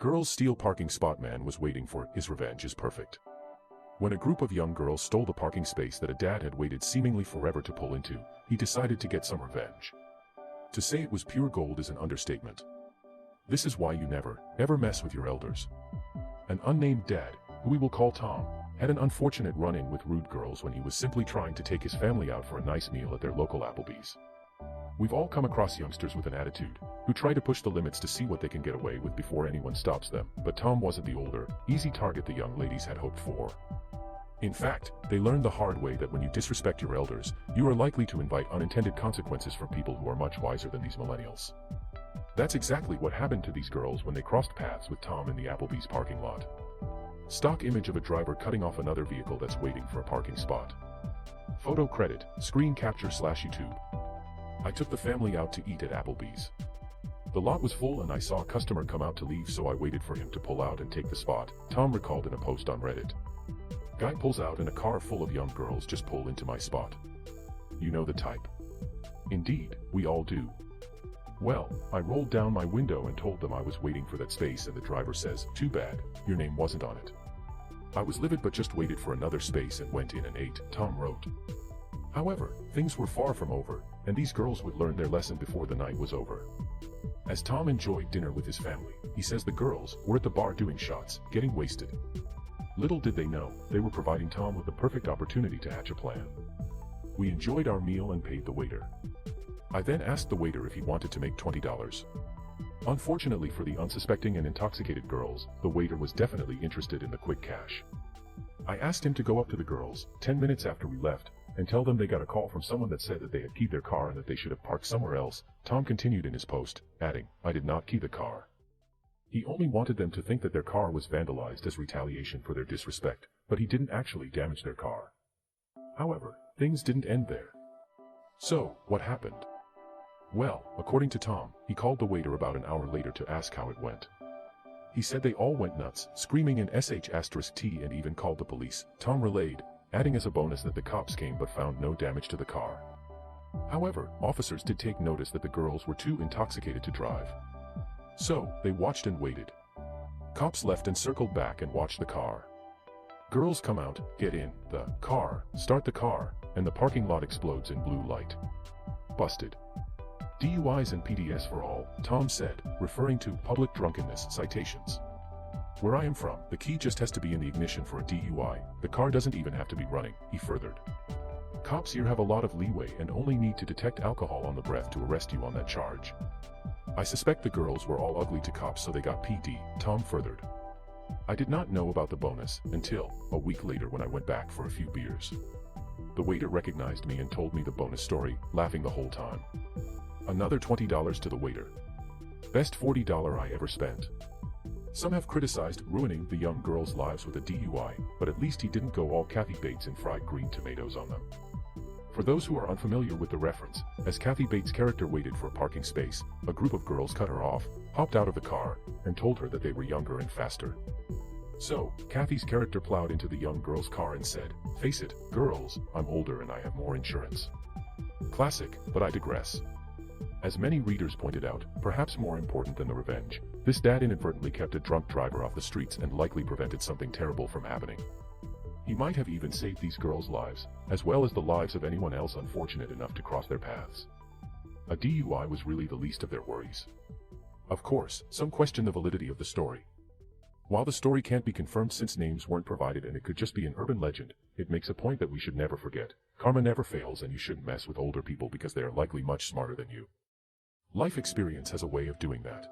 Girls steal parking spot. Man was waiting for his revenge is perfect. When a group of young girls stole the parking space that a dad had waited seemingly forever to pull into, he decided to get some revenge. To say it was pure gold is an understatement. This is why you never, ever mess with your elders. An unnamed dad, who we will call Tom, had an unfortunate run-in with rude girls when he was simply trying to take his family out for a nice meal at their local Applebee's. We've all come across youngsters with an attitude, who try to push the limits to see what they can get away with before anyone stops them, but Tom wasn't the older, easy target the young ladies had hoped for. In fact, they learned the hard way that when you disrespect your elders, you are likely to invite unintended consequences from people who are much wiser than these millennials. That's exactly what happened to these girls when they crossed paths with Tom in the Applebee's parking lot. Stock image of a driver cutting off another vehicle that's waiting for a parking spot. Photo credit, screen capture / YouTube. I took the family out to eat at Applebee's. The lot was full and I saw a customer come out to leave, so I waited for him to pull out and take the spot, Tom recalled in a post on Reddit. Guy pulls out and a car full of young girls just pull into my spot. You know the type. Indeed, we all do. Well, I rolled down my window and told them I was waiting for that space, and the driver says, "Too bad, your name wasn't on it." I was livid but just waited for another space and went in and ate, Tom wrote. However, things were far from over, and these girls would learn their lesson before the night was over. As Tom enjoyed dinner with his family, he says the girls were at the bar doing shots, getting wasted. Little did they know, they were providing Tom with the perfect opportunity to hatch a plan. We enjoyed our meal and paid the waiter. I then asked the waiter if he wanted to make $20. Unfortunately for the unsuspecting and intoxicated girls, the waiter was definitely interested in the quick cash. I asked him to go up to the girls, 10 minutes after we left, and tell them they got a call from someone that said that they had keyed their car and that they should have parked somewhere else. Tom continued in his post, adding, "I did not key the car." He only wanted them to think that their car was vandalized as retaliation for their disrespect, but he didn't actually damage their car. However, things didn't end there. So, what happened? Well, according to Tom, he called the waiter about an hour later to ask how it went. He said they all went nuts, screaming in sh*t and even called the police, Tom relayed, adding as a bonus that the cops came but found no damage to the car. However, officers did take notice that the girls were too intoxicated to drive. So, they watched and waited. Cops left and circled back and watched the car. Girls come out, get in the car, start the car, and the parking lot explodes in blue light. Busted. DUIs and PDS for all, Tom said, referring to public drunkenness citations. Where I am from, the key just has to be in the ignition for a DUI, the car doesn't even have to be running, he furthered. Cops here have a lot of leeway and only need to detect alcohol on the breath to arrest you on that charge. I suspect the girls were all ugly to cops, so they got PD, Tom furthered. I did not know about the bonus until a week later when I went back for a few beers. The waiter recognized me and told me the bonus story, laughing the whole time. Another $20 to the waiter. Best $40 I ever spent. Some have criticized ruining the young girls' lives with a DUI, but at least he didn't go all Kathy Bates and fried green tomatoes on them. For those who are unfamiliar with the reference, as Kathy Bates' character waited for a parking space, a group of girls cut her off, hopped out of the car, and told her that they were younger and faster. So, Kathy's character plowed into the young girl's car and said, "Face it, girls, I'm older and I have more insurance." Classic, but I digress. As many readers pointed out, perhaps more important than the revenge, this dad inadvertently kept a drunk driver off the streets and likely prevented something terrible from happening. He might have even saved these girls' lives, as well as the lives of anyone else unfortunate enough to cross their paths. A DUI was really the least of their worries. Of course, some question the validity of the story. While the story can't be confirmed since names weren't provided and it could just be an urban legend, it makes a point that we should never forget. Karma never fails and you shouldn't mess with older people because they are likely much smarter than you. Life experience has a way of doing that.